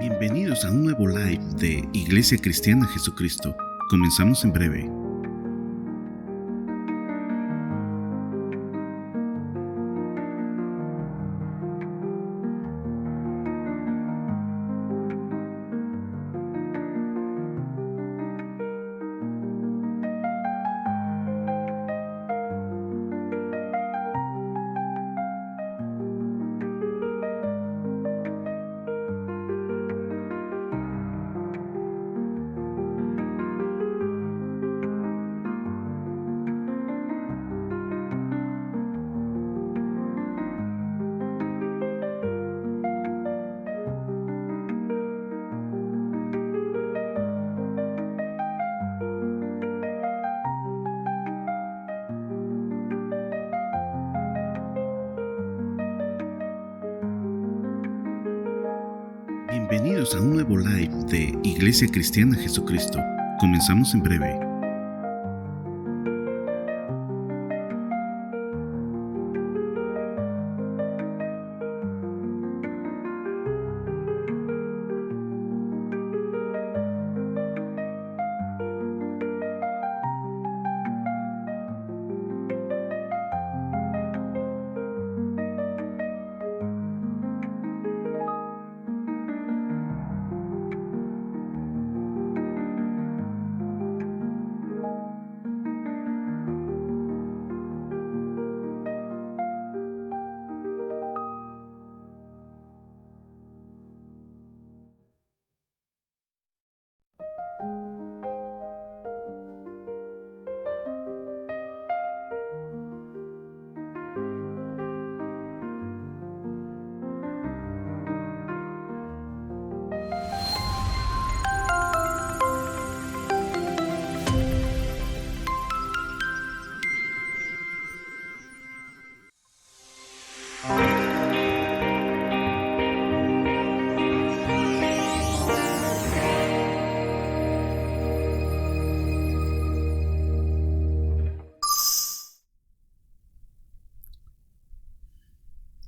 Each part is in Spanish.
Bienvenidos a un nuevo live de Iglesia Cristiana Jesucristo. Comenzamos en breve. Bienvenidos a un nuevo live de Iglesia Cristiana Jesucristo. Comenzamos en breve.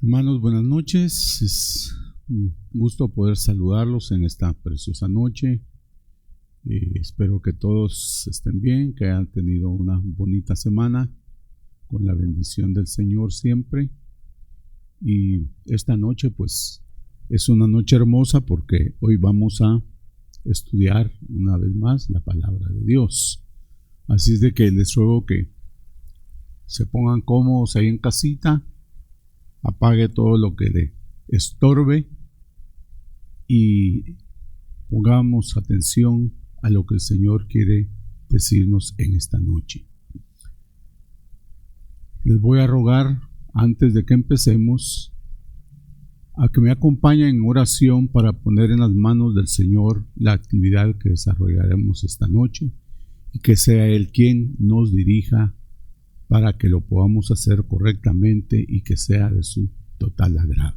Hermanos, buenas noches. Es un gusto poder saludarlos en esta preciosa noche. Espero que todos estén bien, que hayan tenido una bonita semana con la bendición del Señor siempre. Y esta noche pues es una noche hermosa porque hoy vamos a estudiar una vez más la palabra de Dios. Así es de que les ruego que se pongan cómodos ahí en casita, apague todo lo que le estorbe y pongamos atención a lo que el Señor quiere decirnos en esta noche. Les voy a rogar, antes de que empecemos, a que me acompañen en oración para poner en las manos del Señor la actividad que desarrollaremos esta noche y que sea Él quien nos dirija para que lo podamos hacer correctamente y que sea de su total agrado.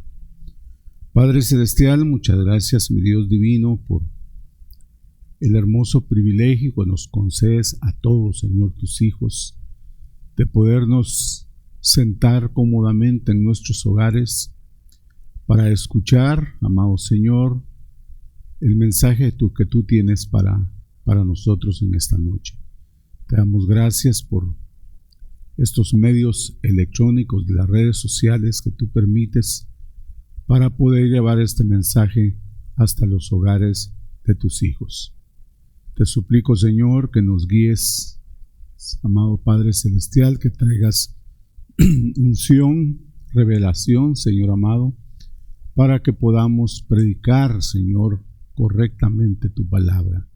Padre Celestial, muchas gracias, mi Dios divino, por el hermoso privilegio que nos concedes a todos, Señor, tus hijos, de podernos sentar cómodamente en nuestros hogares para escuchar, amado Señor, el mensaje que tú tienes para nosotros en esta noche. Te damos gracias por estos medios electrónicos de las redes sociales que tú permites para poder llevar este mensaje hasta los hogares de tus hijos. Te suplico, Señor, que nos guíes, amado Padre Celestial, que traigas unción, revelación, Señor amado, para que podamos predicar, Señor, correctamente tu palabra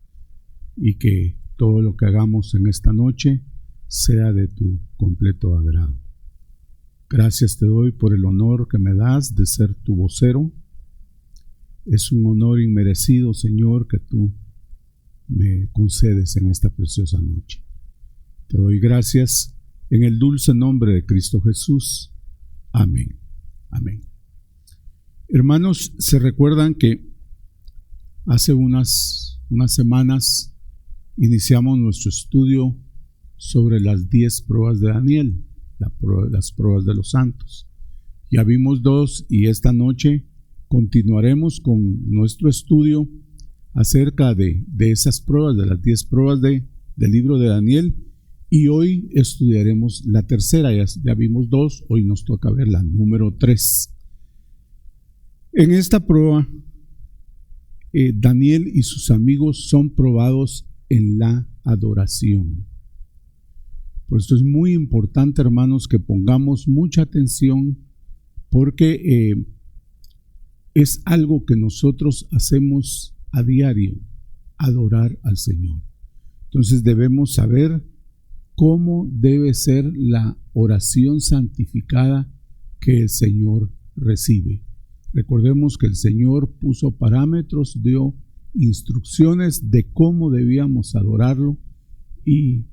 y que todo lo que hagamos en esta noche sea de tu completo agrado. Gracias te doy por el honor que me das de ser tu vocero. Es un honor inmerecido, Señor, que tú me concedes en esta preciosa noche. Te doy gracias en el dulce nombre de Cristo Jesús. Amén. Amén. Hermanos, se recuerdan que hace unas semanas iniciamos nuestro estudio sobre las 10 pruebas de Daniel, las pruebas de los santos. Ya vimos 2 y esta noche continuaremos con nuestro estudio acerca de esas pruebas, de las 10 pruebas del libro de Daniel, y hoy estudiaremos la tercera. Ya vimos 2, hoy nos toca ver la número 3. En esta prueba, Daniel y sus amigos son probados en la adoración. Por esto es muy importante, hermanos, que pongamos mucha atención, porque es algo que nosotros hacemos a diario, adorar al Señor. Entonces debemos saber cómo debe ser la oración santificada que el Señor recibe. Recordemos que el Señor puso parámetros, dio instrucciones de cómo debíamos adorarlo, y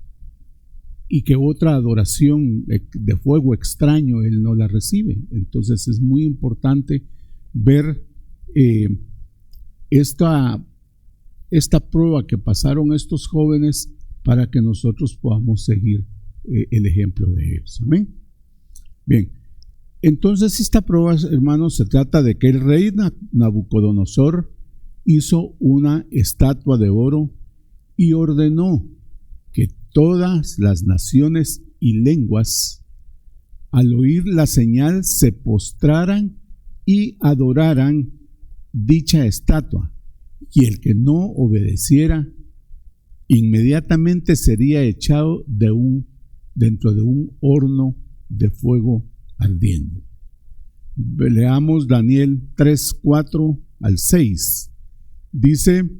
que otra adoración de fuego extraño Él no la recibe. Entonces es muy importante ver esta prueba que pasaron estos jóvenes para que nosotros podamos seguir el ejemplo de ellos. Amén. Bien, entonces esta prueba, hermanos, se trata de que el rey Nabucodonosor hizo una estatua de oro y ordenó que todas las naciones y lenguas, al oír la señal, se postraran y adoraran dicha estatua, y el que no obedeciera inmediatamente sería echado dentro de un horno de fuego ardiendo. Leamos Daniel 3, 4 al 6. Dice: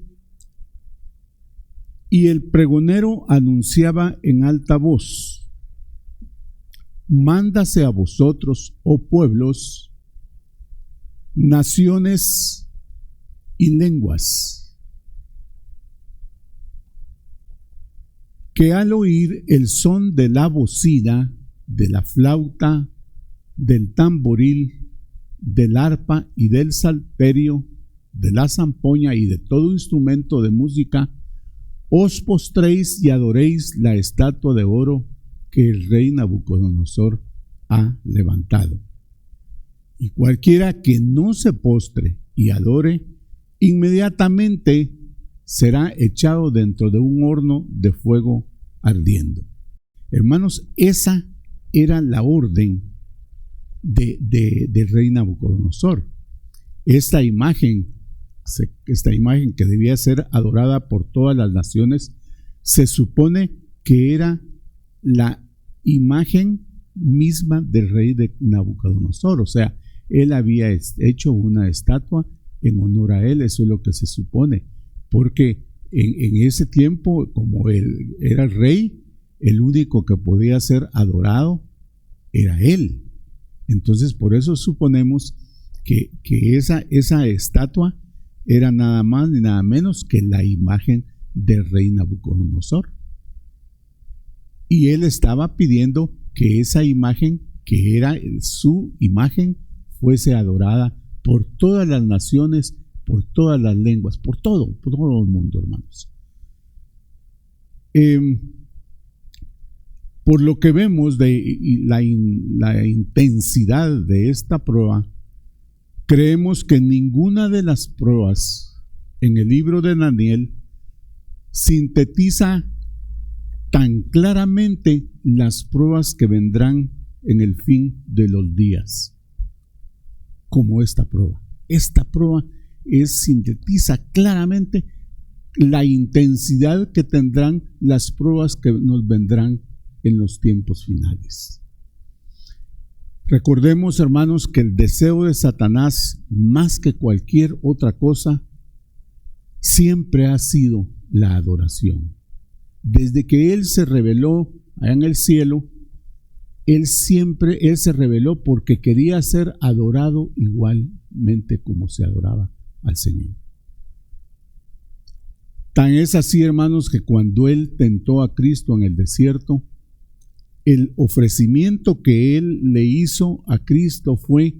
y el pregonero anunciaba en alta voz: mándase a vosotros, oh pueblos, naciones y lenguas, que al oír el son de la bocina, de la flauta, del tamboril, del arpa y del salterio, de la zampoña y de todo instrumento de música, os postréis y adoréis la estatua de oro que el rey Nabucodonosor ha levantado. Y cualquiera que no se postre y adore, inmediatamente será echado dentro de un horno de fuego ardiendo. Hermanos, esa era la orden del rey Nabucodonosor. Esta imagen que debía ser adorada por todas las naciones, se supone que era la imagen misma del rey de Nabucodonosor. O sea, él había hecho una estatua en honor a él. Eso es lo que se supone, porque en ese tiempo, como él era el rey, el único que podía ser adorado era él. Entonces, por eso suponemos que esa estatua era nada más ni nada menos que la imagen del rey Nabucodonosor. Y él estaba pidiendo que esa imagen, que era su imagen, fuese adorada por todas las naciones, por todas las lenguas, por todo el mundo, hermanos. Por lo que vemos de la intensidad de esta prueba, creemos que ninguna de las pruebas en el libro de Daniel sintetiza tan claramente las pruebas que vendrán en el fin de los días como esta prueba. Esta prueba sintetiza claramente la intensidad que tendrán las pruebas que nos vendrán en los tiempos finales. Recordemos, hermanos, que el deseo de Satanás, más que cualquier otra cosa, siempre ha sido la adoración. Desde que él se reveló allá en el cielo, él se reveló porque quería ser adorado igualmente como se adoraba al Señor. Tan es así, hermanos, que cuando él tentó a Cristo en el desierto, el ofrecimiento que él le hizo a Cristo fue: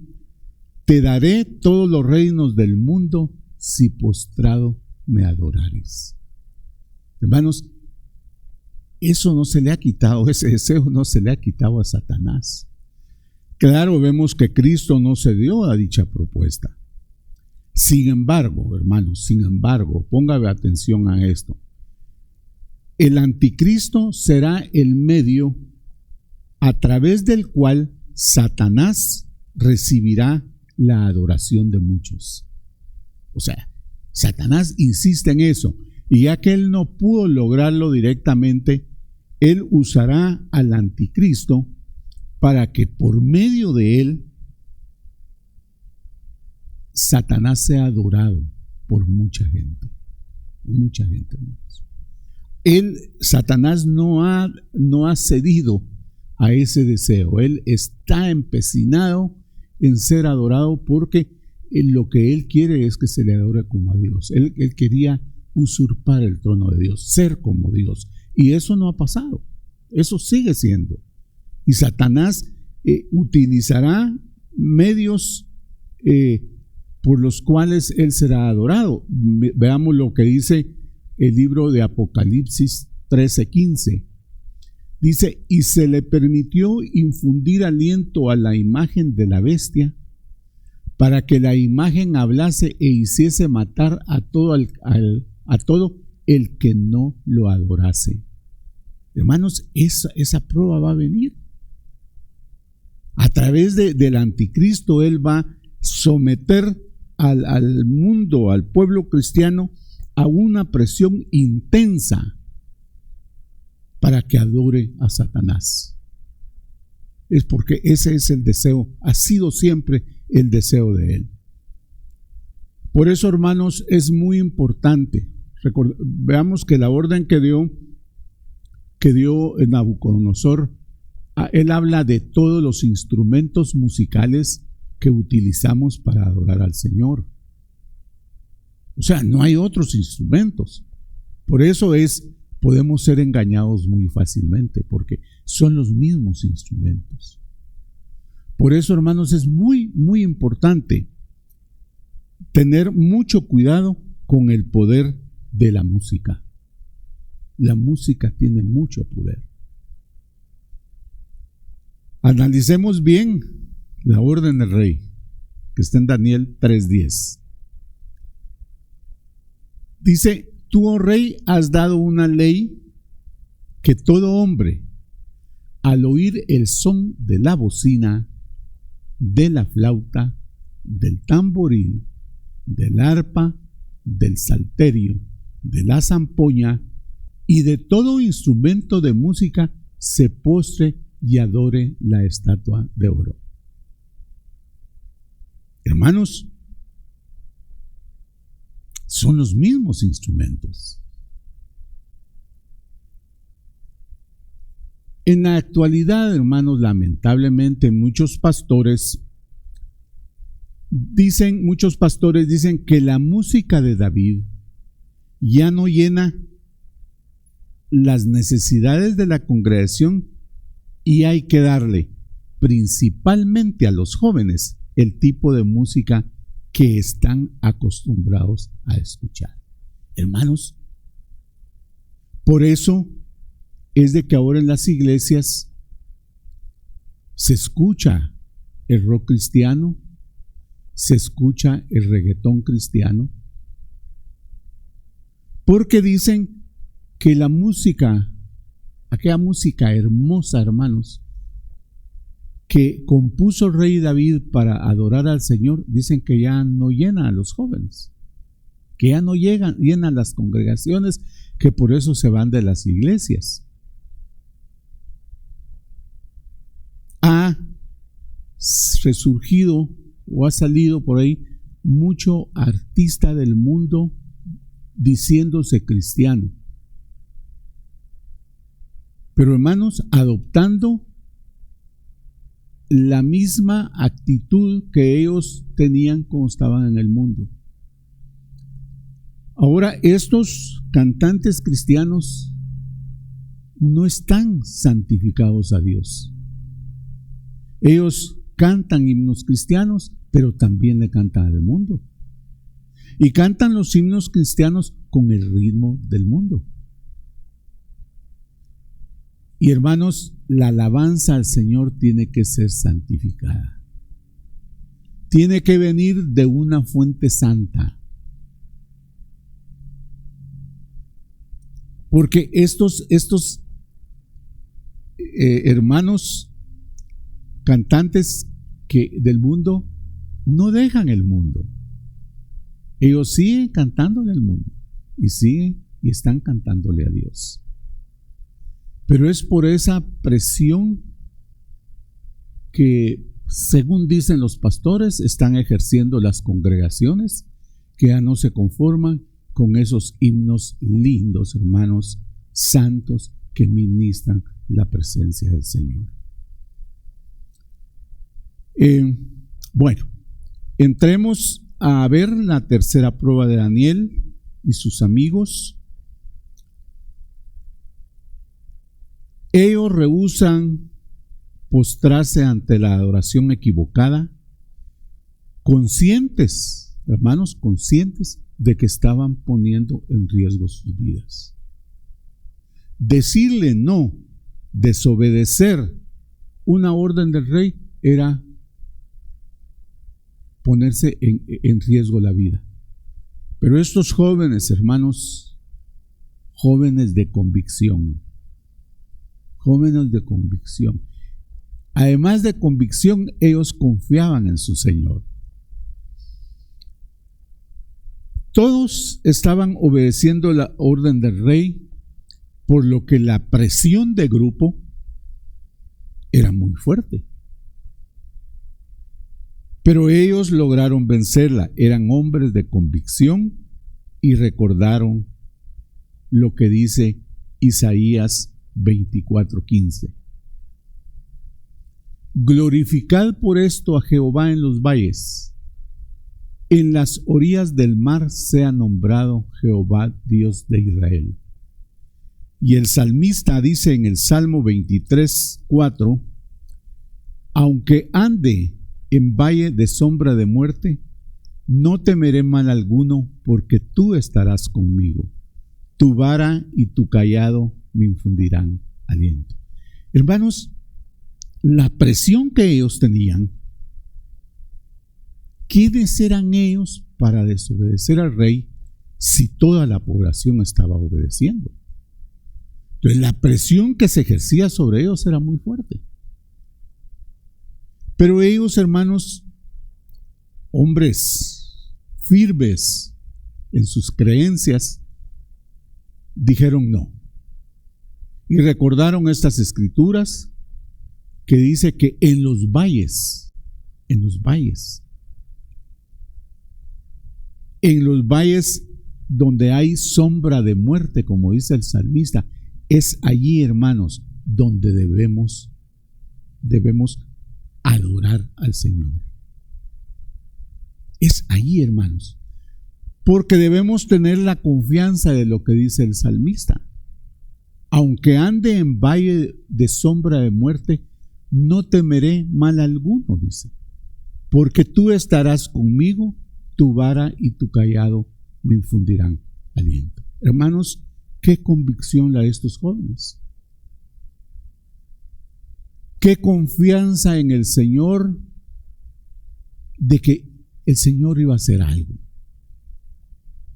te daré todos los reinos del mundo si postrado me adorares. Hermanos, eso no se le ha quitado, ese deseo no se le ha quitado a Satanás. Claro, vemos que Cristo no cedió a dicha propuesta. Sin embargo, hermanos, póngame atención a esto. El anticristo será el medio a través del cual Satanás recibirá la adoración de muchos. O sea, Satanás insiste en eso, y ya que él no pudo lograrlo directamente, él usará al anticristo para que por medio de él Satanás sea adorado por mucha gente, hermanos. Satanás no ha cedido a ese deseo. Él está empecinado en ser adorado porque lo que él quiere es que se le adore como a Dios. Él quería usurpar el trono de Dios, ser como Dios. Y eso no ha pasado. Eso sigue siendo. Y Satanás utilizará medios por los cuales él será adorado. Veamos lo que dice el libro de Apocalipsis 13:15. Dice: y se le permitió infundir aliento a la imagen de la bestia, para que la imagen hablase e hiciese matar a todo el que no lo adorase. Hermanos, esa prueba va a venir. A través del anticristo, él va a someter al mundo, al pueblo cristiano, a una presión intensa para que adore a Satanás. Es porque ese es el deseo, ha sido siempre el deseo de él. Por eso, hermanos, es muy importante. Veamos que la orden que dio Nabucodonosor, él habla de todos los instrumentos musicales que utilizamos para adorar al Señor. O sea, no hay otros instrumentos. Por eso podemos ser engañados muy fácilmente, porque son los mismos instrumentos. Por eso, hermanos, es muy, muy importante tener mucho cuidado con el poder de la música. La música tiene mucho poder. Analicemos bien la orden del rey, que está en Daniel 3:10. Dice: tú, oh rey, has dado una ley que todo hombre, al oír el son de la bocina, de la flauta, del tamboril, del arpa, del salterio, de la zampoña y de todo instrumento de música, se postre y adore la estatua de oro. Hermanos, son los mismos instrumentos. En la actualidad, hermanos, lamentablemente muchos pastores dicen que la música de David ya no llena las necesidades de la congregación y hay que darle principalmente a los jóvenes el tipo de música que están acostumbrados a escuchar. Hermanos, por eso es de que ahora en las iglesias se escucha el rock cristiano, se escucha el reggaetón cristiano, porque dicen que la música, aquella música hermosa, hermanos, que compuso el rey David para adorar al Señor, dicen que ya no llena a los jóvenes, que ya no llenan las congregaciones, que por eso se van de las iglesias. Ha resurgido o ha salido por ahí mucho artista del mundo diciéndose cristiano, pero hermanos, adoptando la misma actitud que ellos tenían cuando estaban en el mundo. Ahora, estos cantantes cristianos no están santificados a Dios. Ellos cantan himnos cristianos, pero también le cantan al mundo. Y cantan los himnos cristianos con el ritmo del mundo. Y hermanos, la alabanza al Señor tiene que ser santificada. tiene que venir de una fuente santa. Porque estos hermanos cantantes del mundo no dejan el mundo. Ellos siguen cantándole al mundo y siguen y están cantándole a Dios. Pero es por esa presión que, según dicen los pastores, están ejerciendo las congregaciones, que ya no se conforman con esos himnos lindos, hermanos, santos, que ministran la presencia del Señor. Bueno, entremos a ver la tercera prueba de Daniel y sus amigos. Ellos rehúsan postrarse ante la adoración equivocada, conscientes, hermanos, conscientes de que estaban poniendo en riesgo sus vidas. Decirle no, desobedecer una orden del rey era ponerse en riesgo la vida. Pero estos jóvenes, hermanos, jóvenes de convicción, además de convicción, ellos confiaban en su Señor. Todos estaban obedeciendo la orden del rey, por lo que la presión de grupo era muy fuerte. Pero ellos lograron vencerla, eran hombres de convicción y recordaron lo que dice Isaías 24:15. Glorificad por esto a Jehová en los valles, en las orillas del mar sea nombrado Jehová Dios de Israel. Y el salmista dice en el Salmo 23:4, aunque ande en valle de sombra de muerte, no temeré mal alguno, porque tú estarás conmigo. Tu vara y tu cayado me infundirán aliento. Hermanos, la presión que ellos tenían, ¿quiénes eran ellos para desobedecer al rey si toda la población estaba obedeciendo? Entonces la presión que se ejercía sobre ellos era muy fuerte. Pero ellos, hermanos, hombres firmes en sus creencias, dijeron no. Y recordaron estas escrituras que dice que en los valles donde hay sombra de muerte, como dice el salmista, es allí, hermanos, donde debemos adorar al Señor. Es allí, hermanos, porque debemos tener la confianza de lo que dice el salmista. Aunque ande en valle de sombra de muerte, no temeré mal alguno, dice, porque tú estarás conmigo, tu vara y tu cayado me infundirán aliento. Hermanos, qué convicción la de estos jóvenes. Qué confianza en el Señor de que el Señor iba a hacer algo.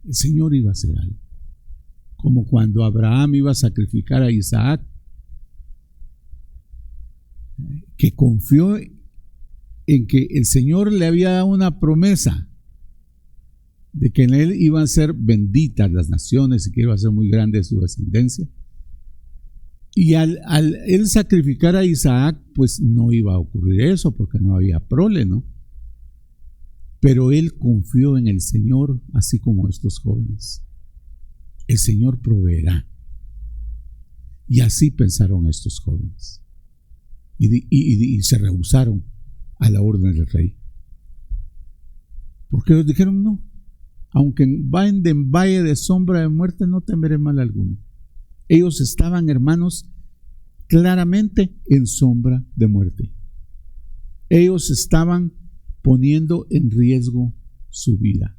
El Señor iba a hacer algo. Como cuando Abraham iba a sacrificar a Isaac, que confió en que el Señor le había dado una promesa de que en él iban a ser benditas las naciones y que iba a ser muy grande su descendencia. Y al él sacrificar a Isaac, pues no iba a ocurrir eso porque no había prole, ¿no? Pero él confió en el Señor, así como estos jóvenes. El Señor proveerá. Y así pensaron estos jóvenes. Y se rehusaron a la orden del rey. Porque ellos dijeron no. Aunque vayan en valle de sombra de muerte, no temeré mal alguno. Ellos estaban, hermanos, claramente en sombra de muerte. Ellos estaban poniendo en riesgo su vida.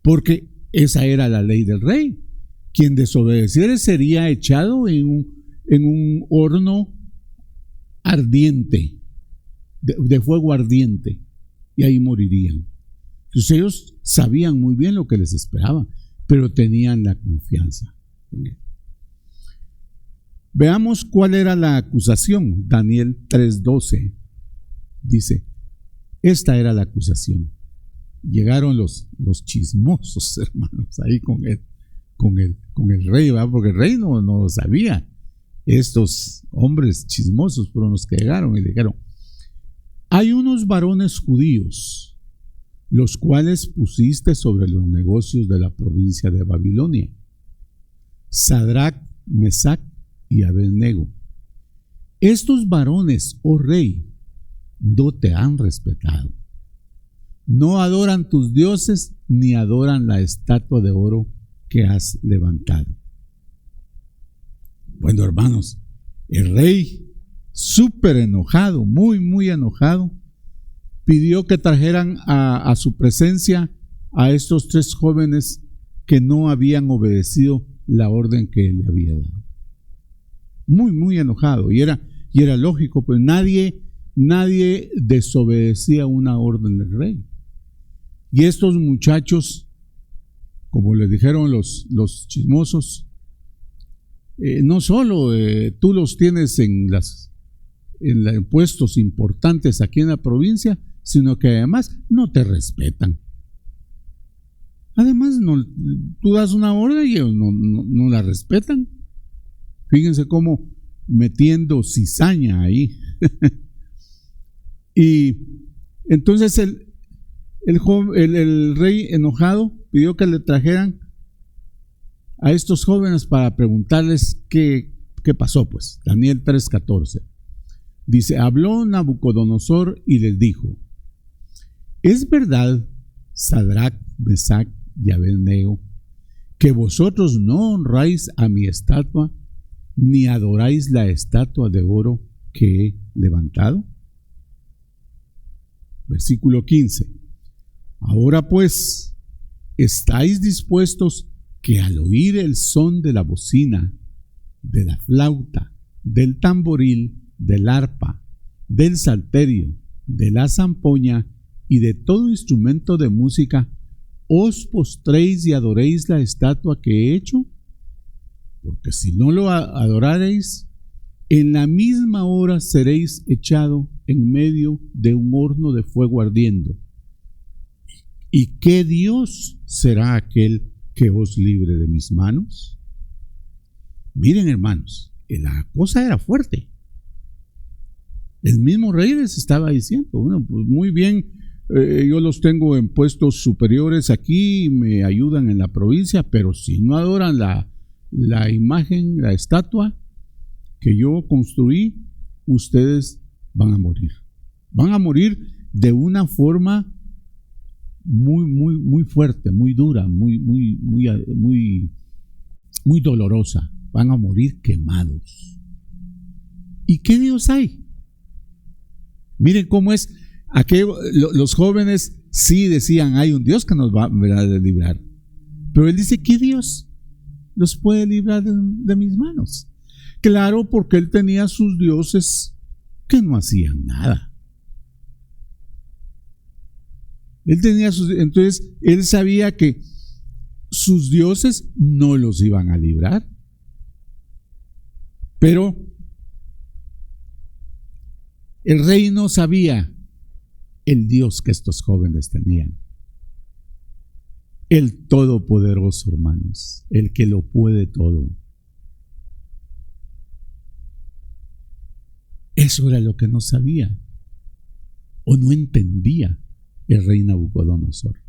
Porque esa era la ley del rey. Quien desobedeciera sería echado en un horno ardiente. de fuego ardiente, y ahí morirían. Entonces ellos sabían muy bien lo que les esperaba, pero tenían la confianza en él. Veamos cuál era la acusación. Daniel 3:12 dice, esta era la acusación. Llegaron los chismosos, hermanos, ahí con el rey, ¿verdad? Porque el rey no lo sabía. Estos hombres chismosos fueron los que llegaron y le dijeron, hay unos varones judíos, los cuales pusiste sobre los negocios de la provincia de Babilonia, Sadrach, Mesach y Abednego. Estos varones, oh rey, no te han respetado. No adoran tus dioses ni adoran la estatua de oro que has levantado. Bueno, hermanos, el rey, súper enojado, muy enojado, pidió que trajeran a su presencia a estos 3 jóvenes que no habían obedecido la orden que él le había dado. Muy enojado. Y era lógico, pues nadie desobedecía una orden del rey. Y estos muchachos, como les dijeron los chismosos, no solo tú los tienes en puestos importantes aquí en la provincia, sino que además no te respetan. Además, tú das una orden y ellos no la respetan. Fíjense cómo metiendo cizaña ahí. Y entonces el rey enojado pidió que le trajeran a estos jóvenes para preguntarles qué pasó, pues. Daniel 3:14 dice, habló Nabucodonosor y les dijo, ¿es verdad, Sadrach, Mesach y Abednego, que vosotros no honráis a mi estatua ni adoráis la estatua de oro que he levantado? Versículo 15. Ahora pues, ¿estáis dispuestos que al oír el son de la bocina, de la flauta, del tamboril, del arpa, del salterio, de la zampoña y de todo instrumento de música, os postréis y adoréis la estatua que he hecho? Porque si no lo adorareis, en la misma hora seréis echado en medio de un horno de fuego ardiendo. ¿Y qué Dios será aquel que os libre de mis manos? Miren, hermanos, la cosa era fuerte. El mismo rey les estaba diciendo, bueno, pues muy bien, yo los tengo en puestos superiores aquí, me ayudan en la provincia, pero si no adoran la imagen, la estatua que yo construí, ustedes van a morir. Van a morir de una forma muy fuerte, muy dura, muy dolorosa. Van a morir quemados. ¿Y qué Dios hay? Miren cómo es. Los jóvenes sí decían, hay un Dios que nos va a librar. Pero él dice, ¿qué Dios los puede librar de mis manos? Claro, porque él tenía sus dioses que no hacían nada. Entonces él sabía que sus dioses no los iban a librar. Pero el rey no sabía el Dios que estos jóvenes tenían. El Todopoderoso, hermanos, el que lo puede todo. Eso era lo que no sabía o no entendía el rey Nabucodonosor.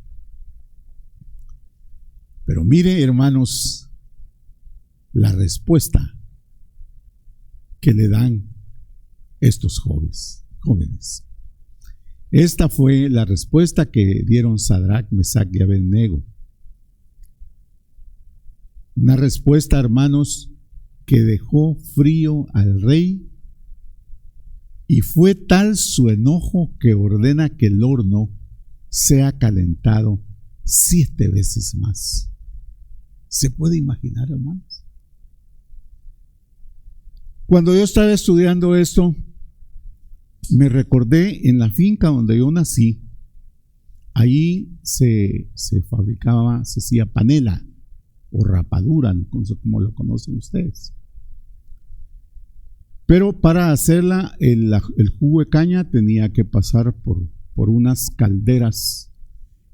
Pero mire, hermanos, la respuesta que le dan estos jóvenes. Esta fue la respuesta que dieron Sadrach, Mesach y Abednego. Una respuesta, hermanos, que dejó frío al rey, y fue tal su enojo que ordena que el horno sea calentado 7 veces más. ¿Se puede imaginar, hermanos? Cuando yo estaba estudiando esto, Me recordé en la finca donde yo nací, ahí se fabricaba, se hacía panela o rapadura, no sé cómo lo conocen ustedes. Pero para hacerla, el jugo de caña tenía que pasar por unas calderas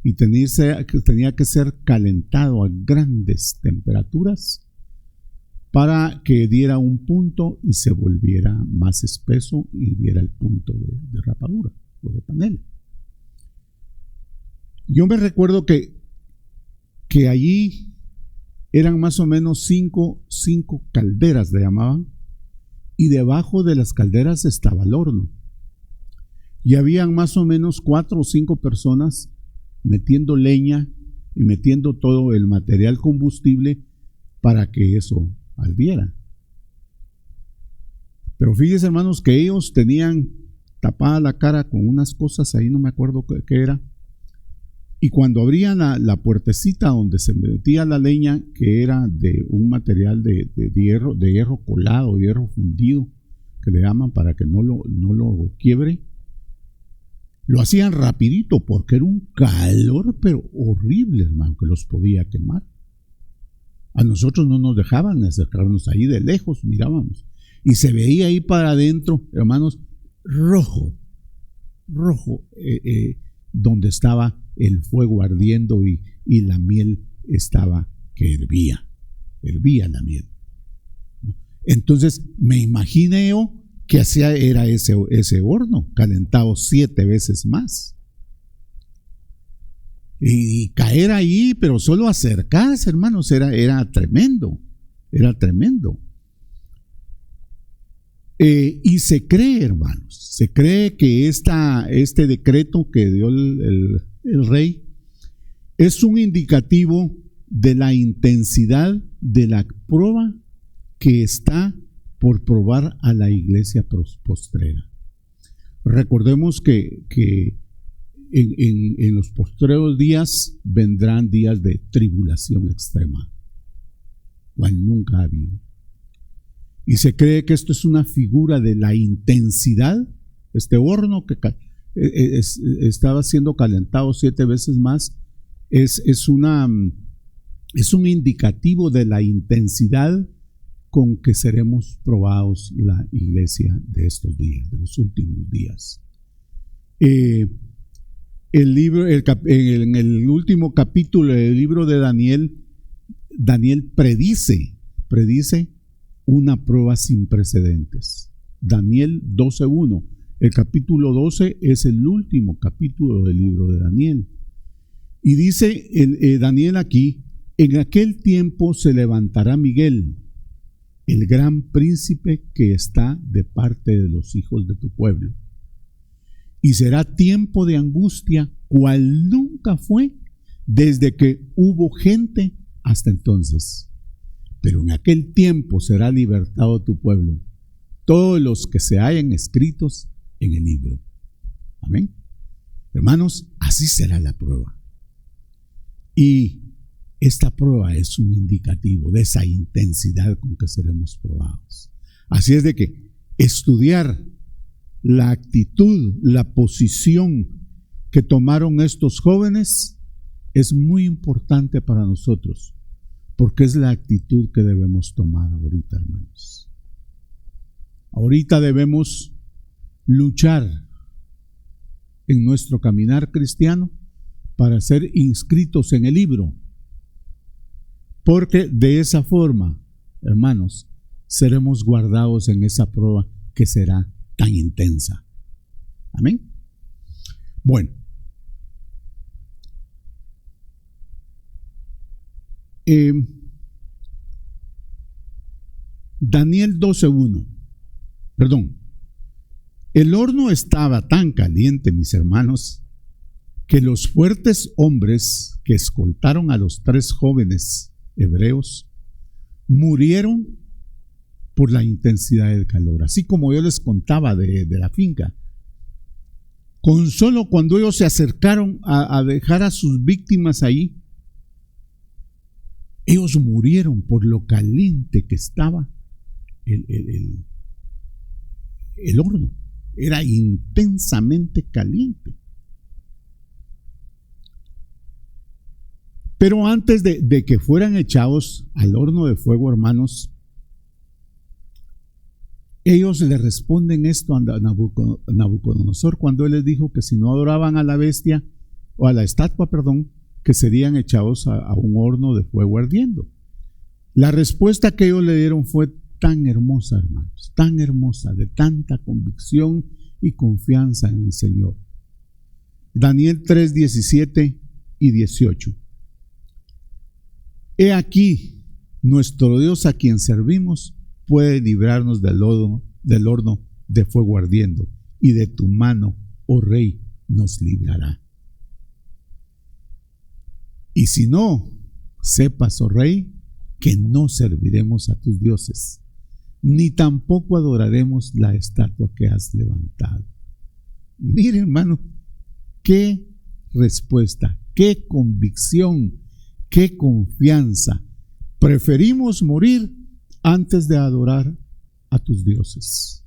y tenía que ser calentado a grandes temperaturas para que diera un punto y se volviera más espeso y diera el punto de rapadura o de panela. Yo me recuerdo que allí eran más o menos cinco calderas, le llamaban, y debajo de las calderas estaba el horno. Y habían más o menos 4 o 5 personas metiendo leña y metiendo todo el material combustible para que eso ardiera. Pero fíjense, hermanos, que ellos tenían tapada la cara con unas cosas ahí, no me acuerdo qué era. Y cuando abrían la puertecita donde se metía la leña, que era de un material de hierro colado, hierro fundido, que le llaman para que no lo quiebre, lo hacían rapidito porque era un calor pero horrible, hermano, que los podía quemar. A nosotros no nos dejaban acercarnos ahí, de lejos mirábamos. Y se veía ahí para adentro, hermanos, rojo, donde estaba el fuego ardiendo y la miel estaba que hervía la miel. Entonces me imaginé yo que era ese horno calentado 7 veces más. Y caer ahí, pero solo acercarse, hermanos, era tremendo, era tremendo. Y se cree, hermanos, se cree que este decreto que dio el rey es un indicativo de la intensidad de la prueba que está por probar a la iglesia postrera. Recordemos que en los postreros días vendrán días de tribulación extrema, cual nunca ha habido. Y se cree que esto es una figura de la intensidad, este horno que estaba siendo calentado 7 veces más, es un indicativo de la intensidad con que seremos probados la iglesia de estos días, de los últimos días. En el último capítulo del libro de Daniel predice una prueba sin precedentes. Daniel 12:1. El capítulo 12 es el último capítulo del libro de Daniel. Y dice Daniel aquí: en aquel tiempo se levantará Miguel, el gran príncipe que está de parte de los hijos de tu pueblo. Y será tiempo de angustia, cual nunca fue desde que hubo gente hasta entonces. Pero en aquel tiempo será libertado tu pueblo, todos los que se hayan escritos en el libro. Amén. Hermanos, así será la prueba. Y esta prueba es un indicativo de esa intensidad con que seremos probados. Así es de que estudiar la actitud, la posición que tomaron estos jóvenes es muy importante para nosotros, porque es la actitud que debemos tomar ahorita, hermanos. Ahorita debemos luchar en nuestro caminar cristiano para ser inscritos en el libro, porque de esa forma, hermanos, seremos guardados en esa prueba que será tan intensa. Amén. Bueno, Daniel 12:1. Perdón. El horno estaba tan caliente, mis hermanos, que los fuertes hombres que escoltaron a los 3 jóvenes hebreos murieron por la intensidad del calor. Así como yo les contaba de la finca. Con solo cuando ellos se acercaron a dejar a sus víctimas ahí, ellos murieron por lo caliente que estaba el horno. era intensamente caliente. Pero antes de que fueran echados al horno de fuego, hermanos, ellos le responden esto a Nabucodonosor cuando él les dijo que si no adoraban a la bestia, o a la estatua, perdón, que serían echados a un horno de fuego ardiendo. La respuesta que ellos le dieron fue tan hermosa, hermanos, tan hermosa, de tanta convicción y confianza en el Señor. Daniel 3, 17 y 18. He aquí, nuestro Dios a quien servimos puede librarnos del horno de fuego ardiendo, y de tu mano, oh Rey, nos librará. Y si no, sepas, oh Rey, que no serviremos a tus dioses, ni tampoco adoraremos la estatua que has levantado. Mire, hermano, qué respuesta, qué convicción, qué confianza. Preferimos morir antes de adorar a tus dioses.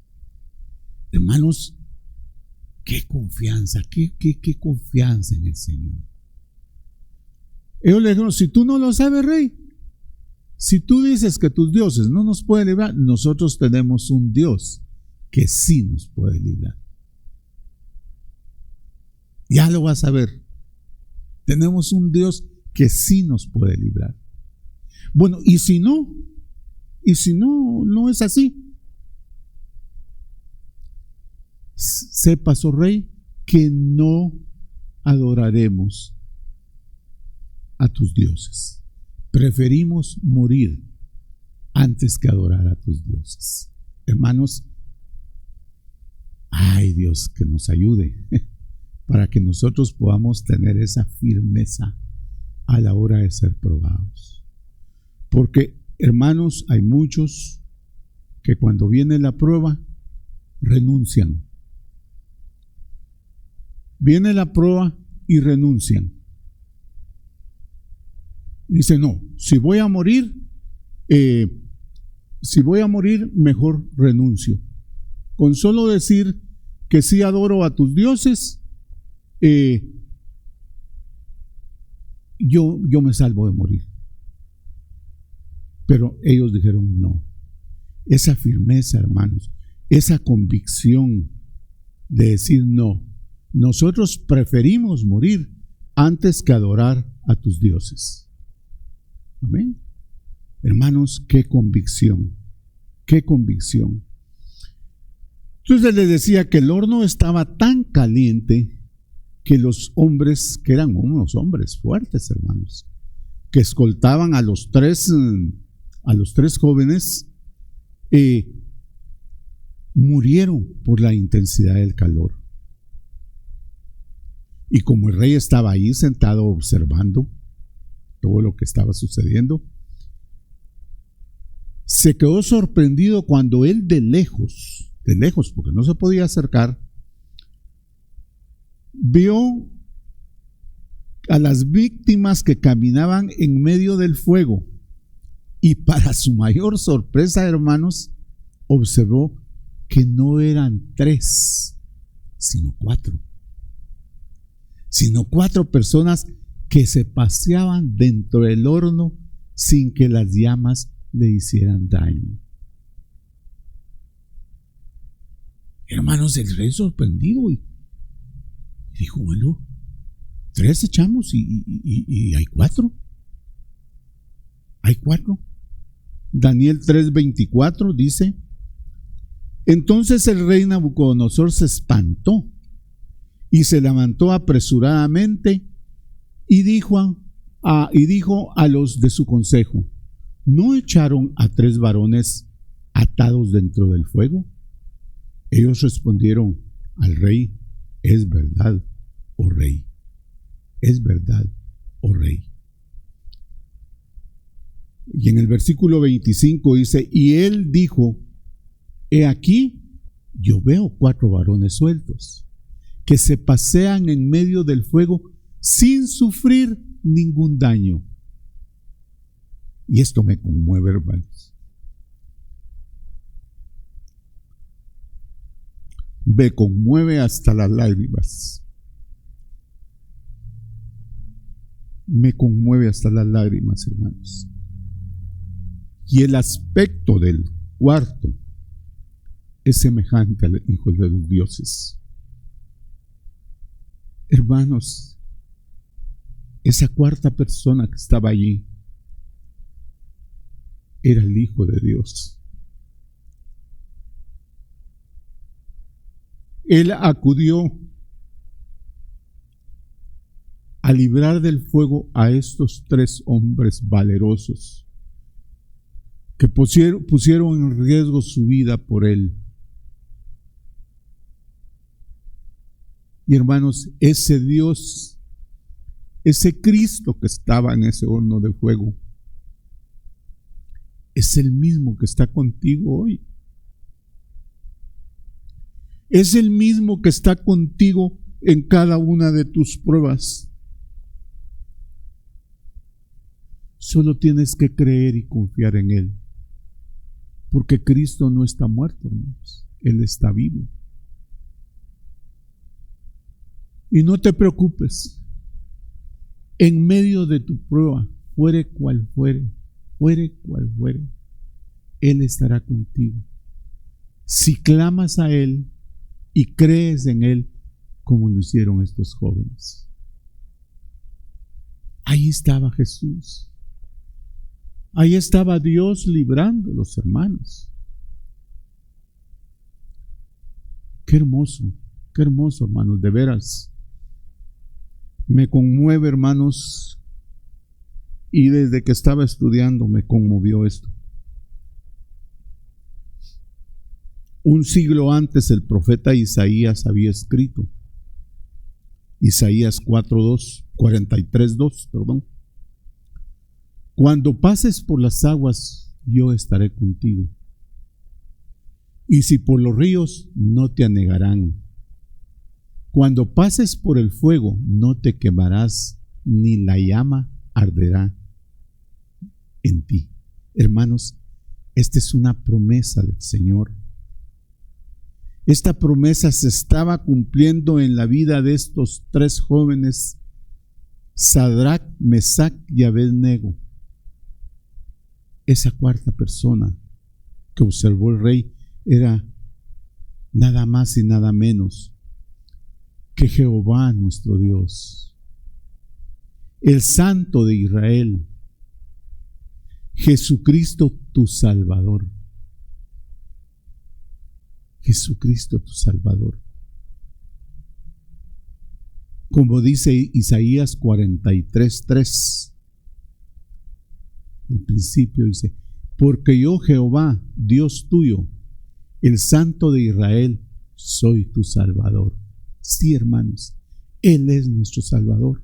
Hermanos, qué confianza, qué confianza en el Señor. Ellos le dijeron, si tú no lo sabes, Rey, si tú dices que tus dioses no nos pueden librar, nosotros tenemos un Dios que sí nos puede librar. Ya lo vas a ver. Tenemos un Dios que sí nos puede librar. Bueno, y si no, no es así. Sepas, oh Rey, que no adoraremos a tus dioses. Preferimos morir antes que adorar a tus dioses. Hermanos, ay Dios, que nos ayude para que nosotros podamos tener esa firmeza a la hora de ser probados. Porque, hermanos, hay muchos que cuando viene la prueba renuncian. Viene la prueba y renuncian. Dice, no, si voy a morir, mejor renuncio. Con solo decir que sí adoro a tus dioses, yo me salvo de morir. Pero ellos dijeron no. Esa firmeza, hermanos, esa convicción de decir no. Nosotros preferimos morir antes que adorar a tus dioses. Amén. Hermanos, qué convicción, qué convicción. Entonces les decía que el horno estaba tan caliente que los hombres, que eran unos hombres fuertes, hermanos, que escoltaban a los tres jóvenes, murieron por la intensidad del calor. Y como el rey estaba ahí sentado observando todo lo que estaba sucediendo, se quedó sorprendido cuando él de lejos, porque no se podía acercar, vio a las víctimas que caminaban en medio del fuego. Y para su mayor sorpresa, hermanos, observó que no eran 3, sino 4. Sino 4 personas que se paseaban dentro del horno sin que las llamas le hicieran daño. Hermanos, el rey sorprendido y dijo, bueno, 3 echamos y hay 4. Hay 4. Daniel 3:24 dice, entonces el rey Nabucodonosor se espantó y se levantó apresuradamente y dijo a los de su consejo, ¿no echaron a 3 varones atados dentro del fuego? Ellos respondieron al rey, es verdad, oh rey, es verdad, oh rey. Y en el versículo 25 dice, y él dijo, he aquí, yo veo 4 varones sueltos, que se pasean en medio del fuego sin sufrir ningún daño. Y esto me conmueve, hermanos. me conmueve hasta las lágrimas. Me conmueve hasta las lágrimas, hermanos. Y el aspecto del cuarto es semejante al Hijo de los Dioses. Hermanos, esa cuarta persona que estaba allí era el Hijo de Dios. Él acudió a librar del fuego a estos 3 hombres valerosos que pusieron en riesgo su vida por él. Y hermanos, ese Dios, ese Cristo que estaba en ese horno de fuego, es el mismo que está contigo hoy. Es el mismo que está contigo en cada una de tus pruebas. Solo tienes que creer y confiar en Él. Porque Cristo no está muerto, hermanos. Él está vivo. Y no te preocupes. En medio de tu prueba, fuere cual fuere, Él estará contigo. Si clamas a Él y crees en Él, como lo hicieron estos jóvenes. Ahí estaba Jesús. Ahí estaba Dios librando a los hermanos. Qué hermoso, hermanos, de veras. Me conmueve, hermanos, y desde que estaba estudiando me conmovió esto. Un siglo antes el profeta Isaías había escrito, Isaías 43:2, perdón. Cuando pases por las aguas, yo estaré contigo. Y si por los ríos, no te anegarán. Cuando pases por el fuego, no te quemarás, ni la llama arderá en ti. Hermanos, esta es una promesa del Señor. Esta promesa se estaba cumpliendo en la vida de estos 3 jóvenes, Sadrac, Mesac y Abednego. Esa cuarta persona que observó el rey era nada más y nada menos que Jehová nuestro Dios, el Santo de Israel, Jesucristo tu Salvador. Jesucristo tu Salvador. Como dice Isaías 43:3. En principio dice, porque yo Jehová, Dios tuyo, el Santo de Israel, soy tu Salvador. Sí, hermanos, Él es nuestro Salvador.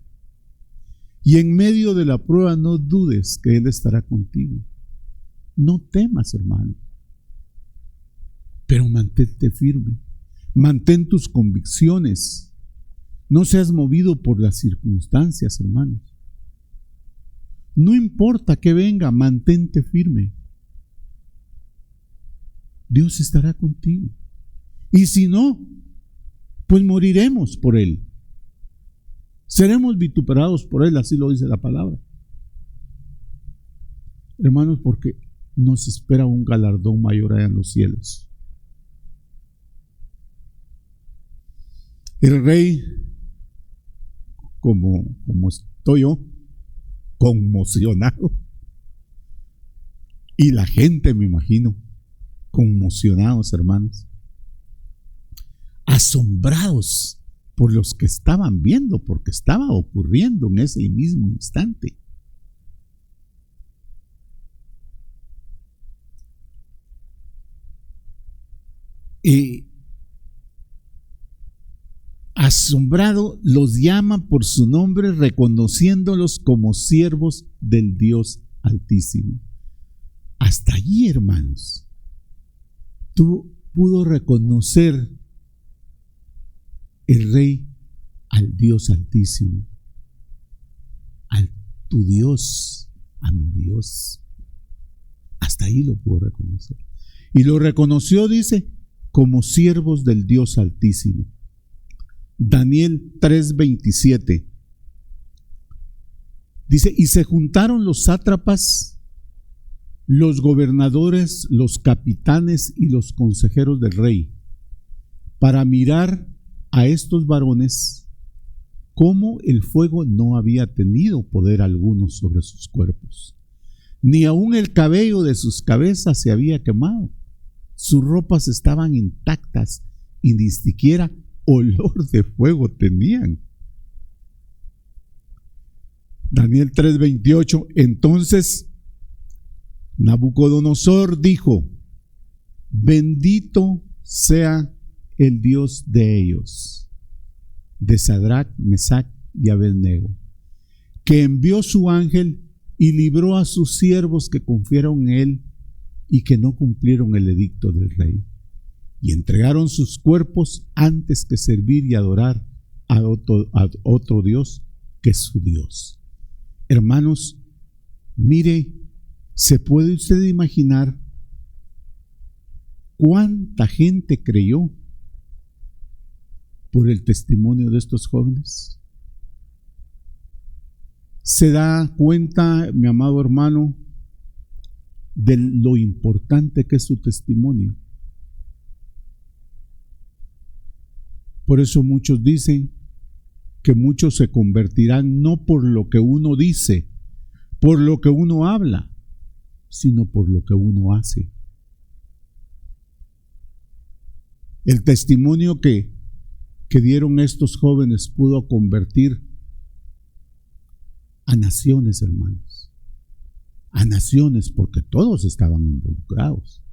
Y en medio de la prueba no dudes que Él estará contigo. No temas, hermano. Pero mantente firme. Mantén tus convicciones. No seas movido por las circunstancias, hermanos. No importa que venga, mantente firme. Dios estará contigo. Y si no, pues moriremos por Él. Seremos vituperados por Él, así lo dice la palabra. Hermanos, porque nos espera un galardón mayor allá en los cielos. El rey, como estoy yo, conmocionado, y la gente, me imagino, conmocionados, hermanos, asombrados por los que estaban viendo, porque estaba ocurriendo en ese mismo instante. Y asombrado los llama por su nombre, reconociéndolos como siervos del Dios Altísimo. Hasta allí, hermanos, pudo reconocer el rey al Dios Altísimo, a tu Dios, a mi Dios. Hasta ahí lo pudo reconocer. Y lo reconoció, dice, como siervos del Dios Altísimo. Daniel 3:27 dice: y se juntaron los sátrapas, los gobernadores, los capitanes y los consejeros del rey, para mirar a estos varones, cómo el fuego no había tenido poder alguno sobre sus cuerpos, ni aun el cabello de sus cabezas se había quemado. Sus ropas estaban intactas y ni siquiera olor de fuego tenían. Daniel 3:28. Entonces Nabucodonosor dijo: bendito sea el Dios de ellos, de Sadrach, Mesach y Abednego, que envió su ángel y libró a sus siervos que confiaron en él y que no cumplieron el edicto del rey, y entregaron sus cuerpos antes que servir y adorar a otro Dios que es su Dios. Hermanos, mire, ¿se puede usted imaginar cuánta gente creyó por el testimonio de estos jóvenes? ¿Se da cuenta, mi amado hermano, de lo importante que es su testimonio? Por eso muchos dicen que muchos se convertirán no por lo que uno dice, por lo que uno habla, sino por lo que uno hace. El testimonio que dieron estos jóvenes pudo convertir a naciones, hermanos. A naciones, porque todos estaban involucrados.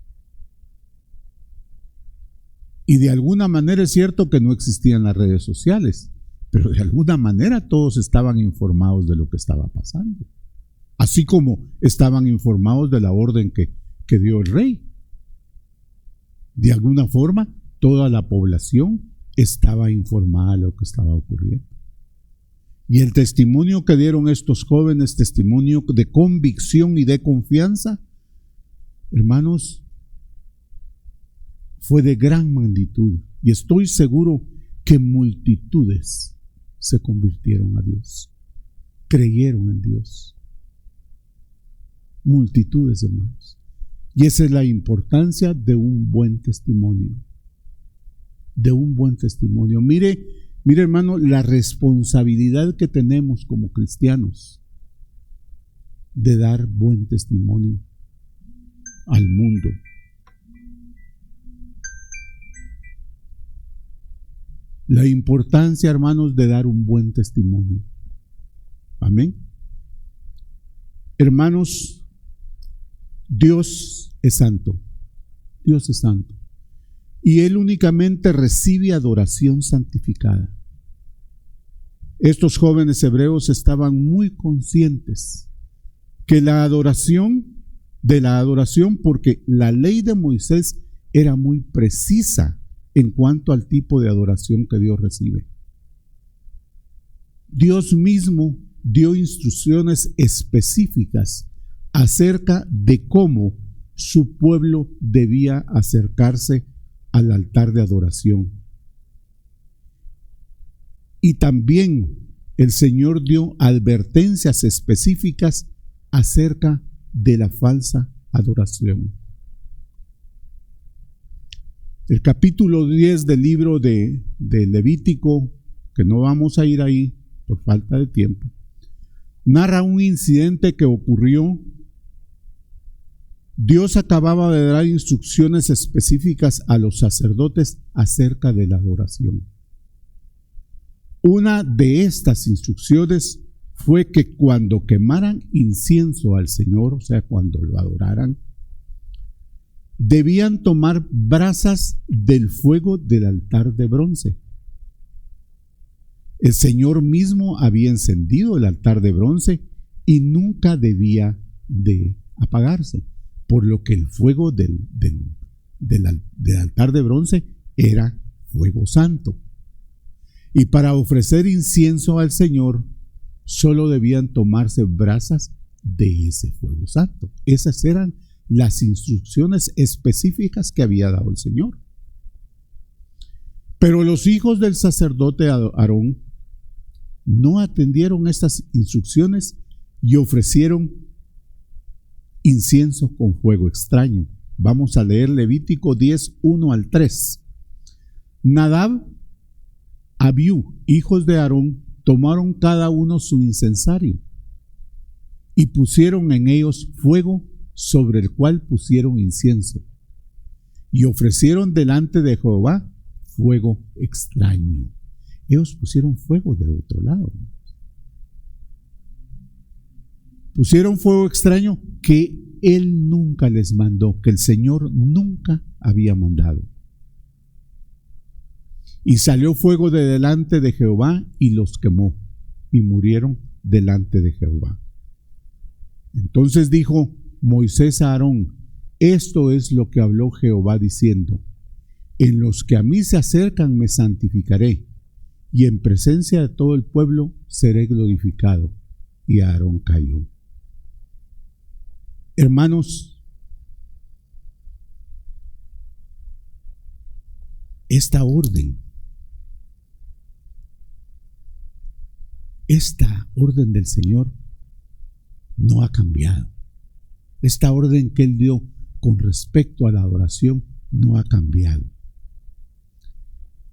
Y de alguna manera es cierto que no existían las redes sociales, pero de alguna manera todos estaban informados de lo que estaba pasando. Así como estaban informados de la orden que dio el rey. De alguna forma, toda la población estaba informada de lo que estaba ocurriendo. Y el testimonio que dieron estos jóvenes, testimonio de convicción y de confianza, hermanos, fue de gran magnitud. Y estoy seguro que multitudes se convirtieron a Dios, creyeron en Dios. Multitudes, hermanos. Y esa es la importancia de un buen testimonio. De un buen testimonio. Mire, hermano, la responsabilidad que tenemos como cristianos de dar buen testimonio al mundo. La importancia, hermanos, de dar un buen testimonio. Amén. Hermanos, Dios es santo. Dios es santo. Y Él únicamente recibe adoración santificada. Estos jóvenes hebreos estaban muy conscientes que de la adoración, porque la ley de Moisés era muy precisa en cuanto al tipo de adoración que Dios recibe. Dios mismo dio instrucciones específicas acerca de cómo su pueblo debía acercarse al altar de adoración. Y también el Señor dio advertencias específicas acerca de la falsa adoración. El capítulo 10 del libro de Levítico, que no vamos a ir ahí por falta de tiempo, narra un incidente que ocurrió. Dios acababa de dar instrucciones específicas a los sacerdotes acerca de la adoración. Una de estas instrucciones fue que cuando quemaran incienso al Señor, o sea, cuando lo adoraran, debían tomar brasas del fuego del altar de bronce. El Señor mismo había encendido el altar de bronce y nunca debía de apagarse, por lo que el fuego del altar de bronce era fuego santo. Y para ofrecer incienso al Señor, solo debían tomarse brasas de ese fuego santo. Esas eran las instrucciones específicas que había dado el Señor. Pero los hijos del sacerdote Aarón no atendieron estas instrucciones y ofrecieron incienso con fuego extraño. Vamos a leer Levítico 10, 1 al 3. Nadab, Abiú, hijos de Aarón, tomaron cada uno su incensario y pusieron en ellos fuego sobre el cual pusieron incienso y ofrecieron delante de Jehová fuego extraño. Ellos pusieron fuego de otro lado. Pusieron fuego extraño que Él nunca les mandó, que el Señor nunca había mandado. Y salió fuego de delante de Jehová y los quemó, y murieron delante de Jehová. Entonces dijo Moisés a Aarón: esto es lo que habló Jehová diciendo: en los que a mí se acercan me santificaré, y en presencia de todo el pueblo seré glorificado. Y Aarón cayó. Hermanos, esta orden del Señor no ha cambiado. Esta orden que Él dio con respecto a la adoración no ha cambiado.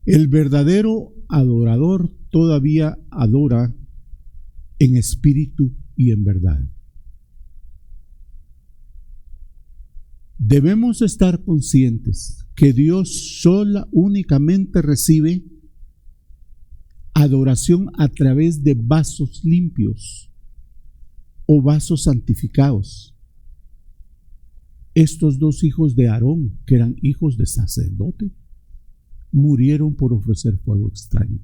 El verdadero adorador todavía adora en espíritu y en verdad. Debemos estar conscientes que Dios únicamente recibe adoración a través de vasos limpios o vasos santificados. Estos dos hijos de Aarón, que eran hijos de sacerdote, murieron por ofrecer fuego extraño.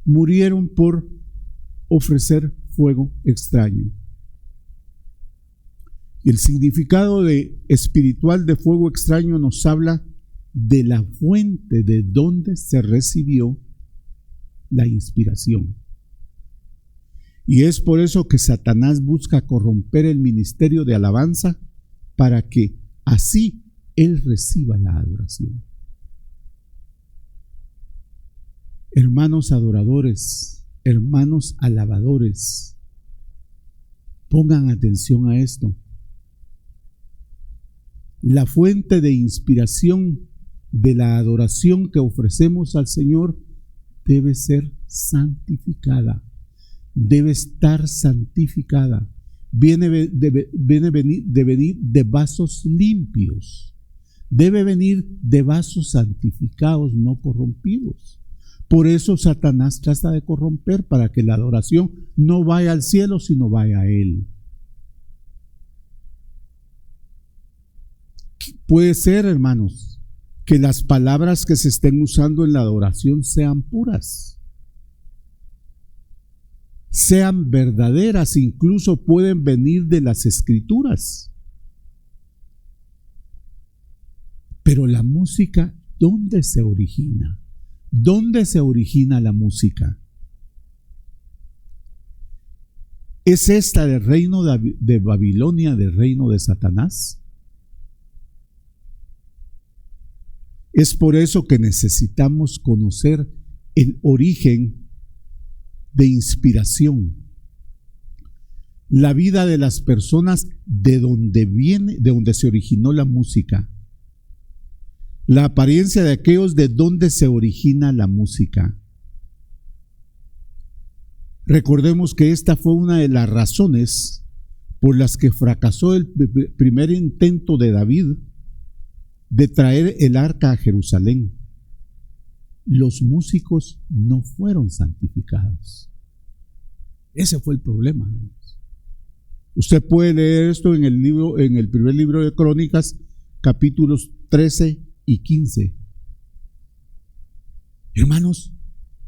Murieron por ofrecer fuego extraño. Y el significado espiritual de fuego extraño nos habla de la fuente de donde se recibió la inspiración. Y es por eso que Satanás busca corromper el ministerio de alabanza para que así él reciba la adoración. Hermanos adoradores, hermanos alabadores, pongan atención a esto. La fuente de inspiración de la adoración que ofrecemos al Señor debe ser santificada, debe estar santificada, debe venir de vasos limpios, debe venir de vasos santificados, no corrompidos. Por eso Satanás trata de corromper para que la adoración no vaya al cielo, sino vaya a Él. Puede ser, hermanos, que las palabras que se estén usando en la adoración sean puras, sean verdaderas, incluso pueden venir de las Escrituras. Pero la música, ¿dónde se origina? ¿Dónde se origina la música? ¿Es esta del reino de Babilonia, del reino de Satanás? Es por eso que necesitamos conocer el origen de inspiración, la vida de las personas de donde se originó la música, la apariencia de aquellos de donde se origina la música. Recordemos que esta fue una de las razones por las que fracasó el primer intento de David de traer el arca a Jerusalén. Los músicos no fueron santificados. Ese fue el problema. Usted puede leer esto en el primer libro de Crónicas, capítulos 13 y 15. Hermanos,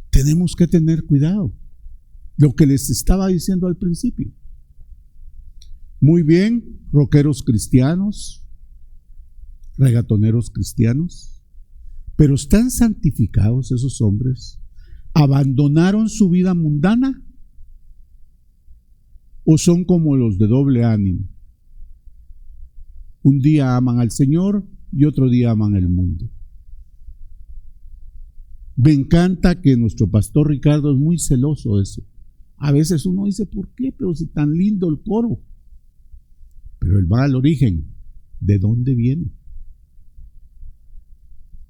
tenemos que tener cuidado. Lo que les estaba diciendo al principio. Muy bien, rockeros cristianos, reggaetoneros cristianos, pero ¿están santificados esos hombres? ¿Abandonaron su vida mundana? ¿O son como los de doble ánimo? Un día aman al Señor y otro día aman el mundo. Me encanta que nuestro pastor Ricardo es muy celoso de eso. A veces uno dice, ¿por qué? Pero si tan lindo el coro. Pero él va al origen. ¿De dónde viene?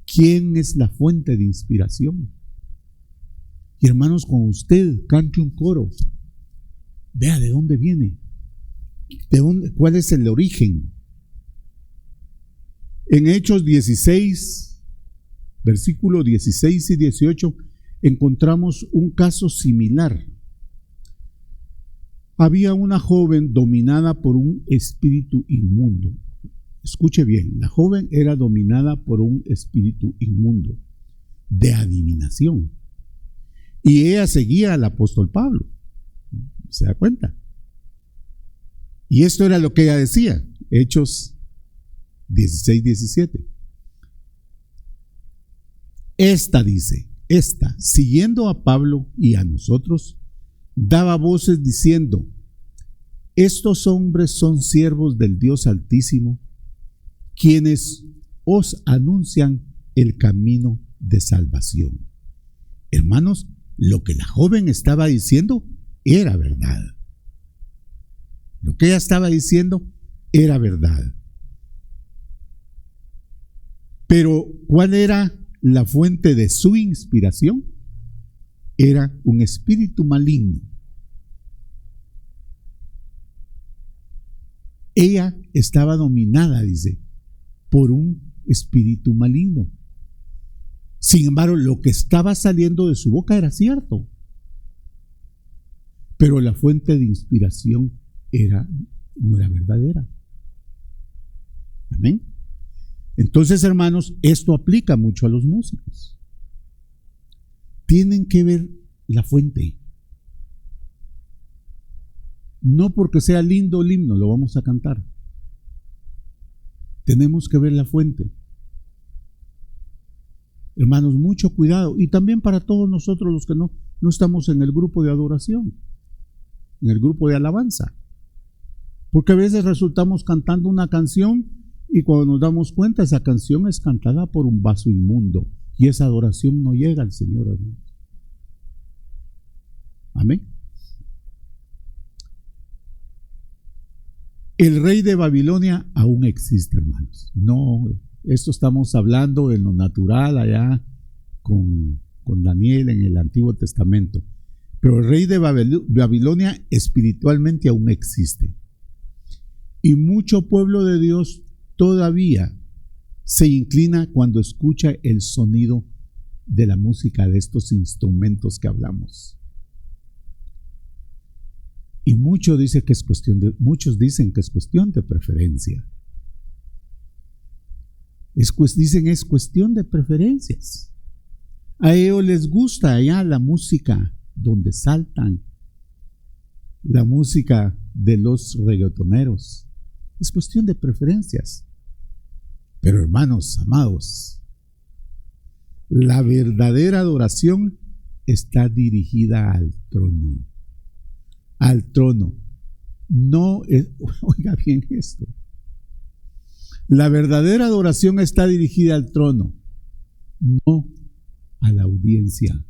¿Quién es la fuente de inspiración? Y hermanos, cuando usted cante un coro, vea de dónde viene. ¿Cuál es el origen? En Hechos 16, versículos 16 y 18, encontramos un caso similar. Había una joven dominada por un espíritu inmundo. Escuche bien, la joven era dominada por un espíritu inmundo de adivinación. Y ella seguía al apóstol Pablo. ¿Se da cuenta? Y esto era lo que ella decía, Hechos 16, 17. Esta dice, siguiendo a Pablo y a nosotros, daba voces diciendo, estos hombres son siervos del Dios Altísimo, quienes os anuncian el camino de salvación. Hermanos, lo que la joven estaba diciendo era verdad. Lo que ella estaba diciendo era verdad. Pero, ¿cuál era la fuente de su inspiración? Era un espíritu maligno. Ella estaba dominada, dice, por un espíritu maligno. Sin embargo, lo que estaba saliendo de su boca era cierto. Pero la fuente de inspiración no era verdadera. Amén. Entonces, hermanos, esto aplica mucho a los músicos. Tienen que ver la fuente. No porque sea lindo el himno, lo vamos a cantar. Tenemos que ver la fuente. Hermanos, mucho cuidado. Y también para todos nosotros los que no estamos en el grupo de adoración, en el grupo de alabanza. Porque a veces resultamos cantando una canción y cuando nos damos cuenta esa canción es cantada por un vaso inmundo y esa adoración no llega al Señor, hermanos. Amén. El rey de Babilonia aún existe, hermanos. No, esto estamos hablando en lo natural allá con Daniel en el Antiguo Testamento. Pero el rey de Babilonia espiritualmente aún existe. Y mucho pueblo de Dios todavía se inclina cuando escucha el sonido de la música de estos instrumentos que hablamos. Y muchos dicen que es cuestión de preferencia. Dicen es cuestión de preferencias. A ellos les gusta allá la música donde saltan, la música de los reggaetoneros. Es cuestión de preferencias. Pero hermanos amados, la verdadera adoración está dirigida al trono. Al trono. No es, oiga bien esto. La verdadera adoración está dirigida al trono, no a la audiencia.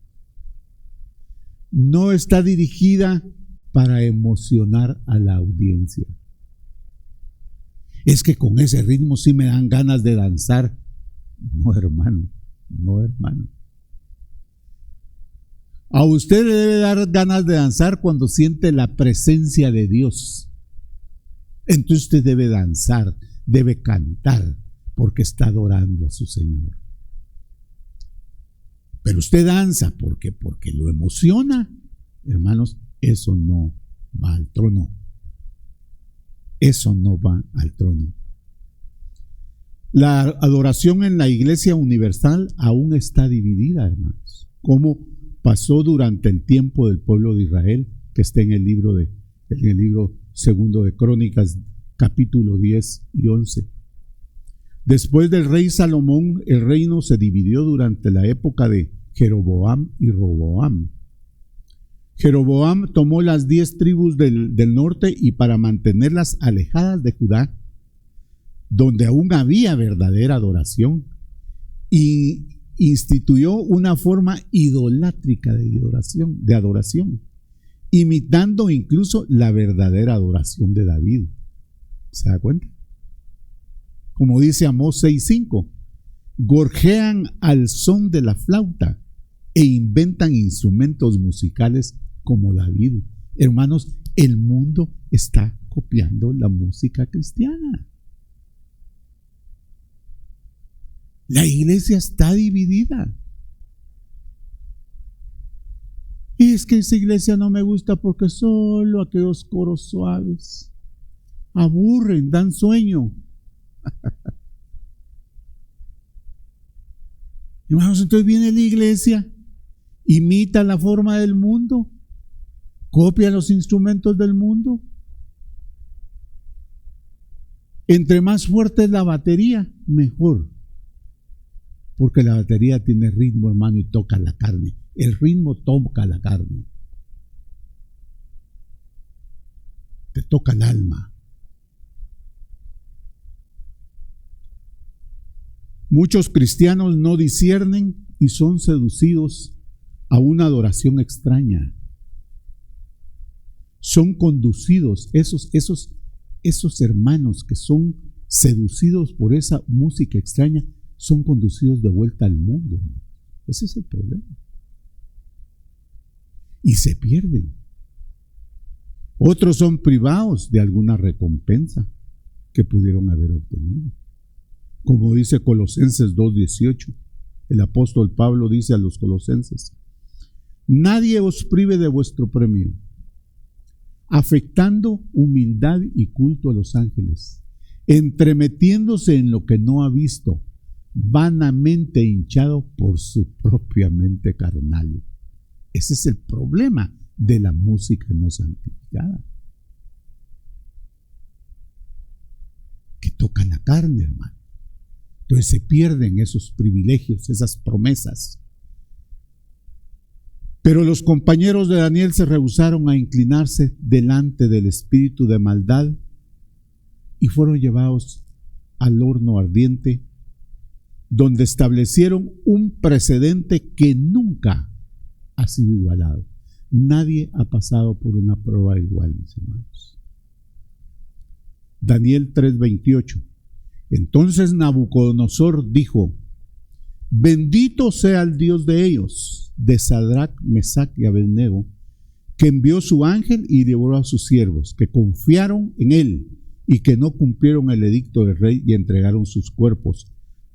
No está dirigida para emocionar a la audiencia. Es que con ese ritmo sí me dan ganas de danzar. No, hermano, no, hermano. A usted le debe dar ganas de danzar cuando siente la presencia de Dios. Entonces usted debe danzar, debe cantar, porque está adorando a su Señor. Pero usted danza porque lo emociona. Hermanos, eso no va al trono. Eso no va al trono. La adoración en la Iglesia Universal aún está dividida, hermanos. Como pasó durante el tiempo del pueblo de Israel, que está en el libro segundo de Crónicas, capítulo 10 y 11. Después del rey Salomón, el reino se dividió durante la época de Jeroboam y Roboam. Jeroboam tomó las 10 tribus del norte y para mantenerlas alejadas de Judá, donde aún había verdadera adoración, y instituyó una forma idolátrica de adoración, imitando incluso la verdadera adoración de David. ¿Se da cuenta? Como dice Amós 6:5, gorjean al son de la flauta e inventan instrumentos musicales como David. Hermanos, el mundo está copiando la música cristiana. La iglesia está dividida. Y es que esa iglesia no me gusta porque solo aquellos coros suaves aburren, dan sueño. Hermanos, entonces viene la iglesia, imita la forma del mundo, copia los instrumentos del mundo. Entre más fuerte es la batería, mejor. Porque la batería tiene ritmo, hermano, y toca la carne. El ritmo toca la carne. Te toca el alma. Muchos cristianos no disciernen y son seducidos a una adoración extraña. Son conducidos, esos hermanos que son seducidos por esa música extraña, son conducidos de vuelta al mundo. Ese es el problema. Y se pierden. Otros son privados de alguna recompensa que pudieron haber obtenido. Como dice Colosenses 2:18, el apóstol Pablo dice a los colosenses: nadie os prive de vuestro premio, afectando humildad y culto a los ángeles, entremetiéndose en lo que no ha visto, vanamente hinchado por su propia mente carnal. Ese es el problema de la música no santificada, que toca la carne, hermano. Entonces se pierden esos privilegios, esas promesas. Pero los compañeros de Daniel se rehusaron a inclinarse delante del espíritu de maldad y fueron llevados al horno ardiente, donde establecieron un precedente que nunca ha sido igualado. Nadie ha pasado por una prueba igual, mis hermanos. Daniel 3:28. Entonces Nabucodonosor dijo: bendito sea el Dios de ellos, de Sadrach, Mesach y Abednego, que envió su ángel y libró a sus siervos, que confiaron en él y que no cumplieron el edicto del rey y entregaron sus cuerpos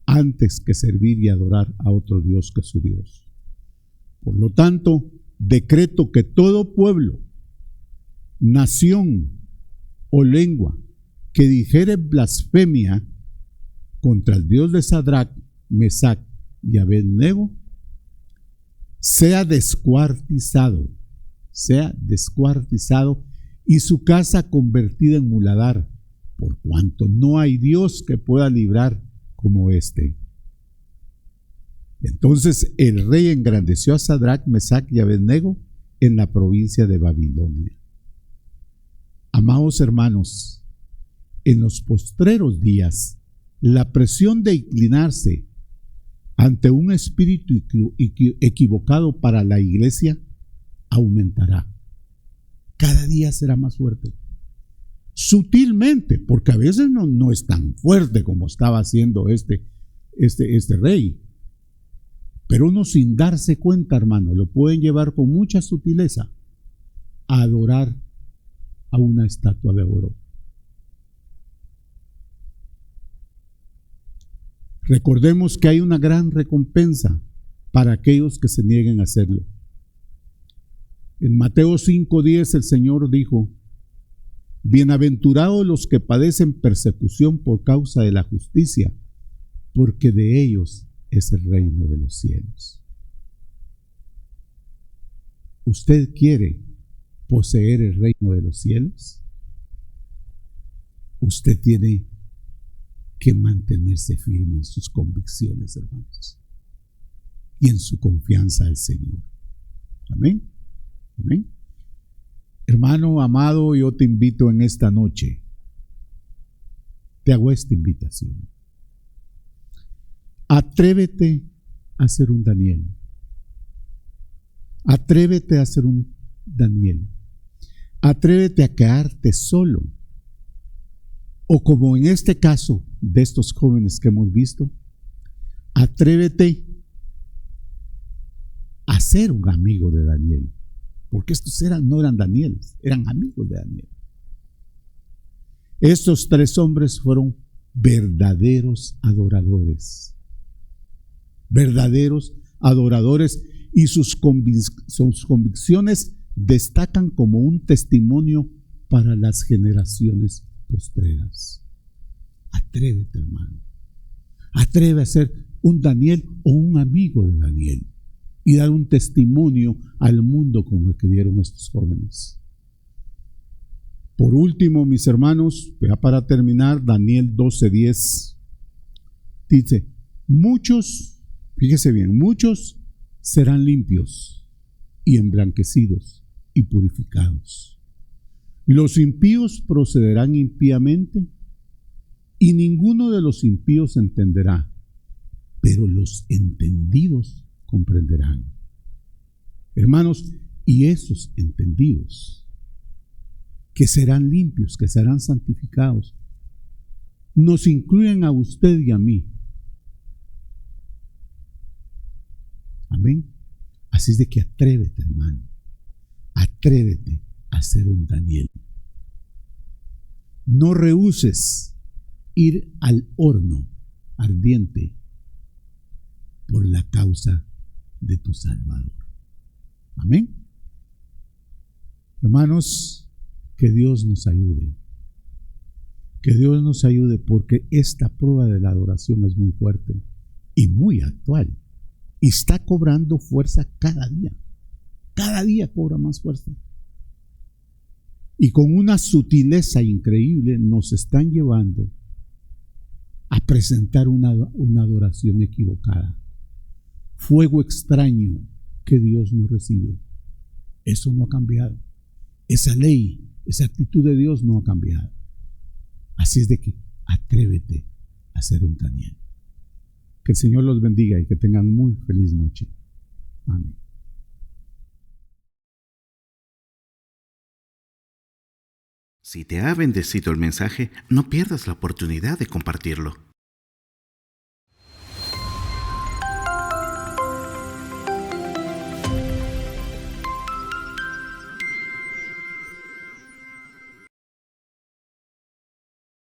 antes que servir y adorar a otro Dios que su Dios. Por lo tanto, decreto que todo pueblo, nación o lengua que dijere blasfemia contra el Dios de Sadrach, Mesach y Abednego sea descuartizado y su casa convertida en muladar, por cuanto no hay Dios que pueda librar como este. Entonces el rey engrandeció a Sadrach, Mesach y Abednego en la provincia de Babilonia. Amados hermanos, en los postreros días, la presión de inclinarse ante un espíritu equivocado para la iglesia aumentará. Cada día será más fuerte. Sutilmente, porque a veces no es tan fuerte como estaba haciendo este rey. Pero uno, sin darse cuenta, hermano, lo pueden llevar con mucha sutileza a adorar a una estatua de oro. Recordemos que hay una gran recompensa para aquellos que se nieguen a hacerlo. En Mateo 5:10 el Señor dijo: bienaventurados los que padecen persecución por causa de la justicia, porque de ellos es el reino de los cielos. ¿Usted quiere poseer el reino de los cielos? Usted tiene que mantenerse firme en sus convicciones, hermanos, y en su confianza al Señor. Amén. Amén. Hermano amado, yo te invito en esta noche te hago esta invitación. Atrévete a ser un Daniel. Atrévete a ser un Daniel. Atrévete a quedarte solo. O como en este caso de estos jóvenes que hemos visto, atrévete a ser un amigo de Daniel. Porque estos no eran Danieles, eran amigos de Daniel. Estos 3 hombres fueron verdaderos adoradores. Verdaderos adoradores, y sus convicciones destacan como un testimonio para las generaciones postreras. Atrévete, hermano. Atreve a ser un Daniel o un amigo de Daniel y dar un testimonio al mundo como el que dieron estos jóvenes. Por último, mis hermanos, ya para terminar, Daniel 12:10 dice: muchos, fíjese bien, muchos serán limpios y emblanquecidos y purificados. Los impíos procederán impíamente y ninguno de los impíos entenderá, pero los entendidos comprenderán. Hermanos, y esos entendidos, que serán limpios, que serán santificados, nos incluyen a usted y a mí. Amén. Así es de que atrévete, hermano. Atrévete a ser un Daniel. No rehúses ir al horno ardiente por la causa de tu Salvador. Amén. Hermanos, que Dios nos ayude. Que Dios nos ayude, porque esta prueba de la adoración es muy fuerte y muy actual. Y está cobrando fuerza cada día. Cada día cobra más fuerza. Y con una sutileza increíble nos están llevando a presentar una adoración equivocada. Fuego extraño que Dios no recibe. Eso no ha cambiado. Esa ley, esa actitud de Dios no ha cambiado. Así es de que atrévete a ser un Daniel. Que el Señor los bendiga y que tengan muy feliz noche. Amén. Si te ha bendecido el mensaje, no pierdas la oportunidad de compartirlo.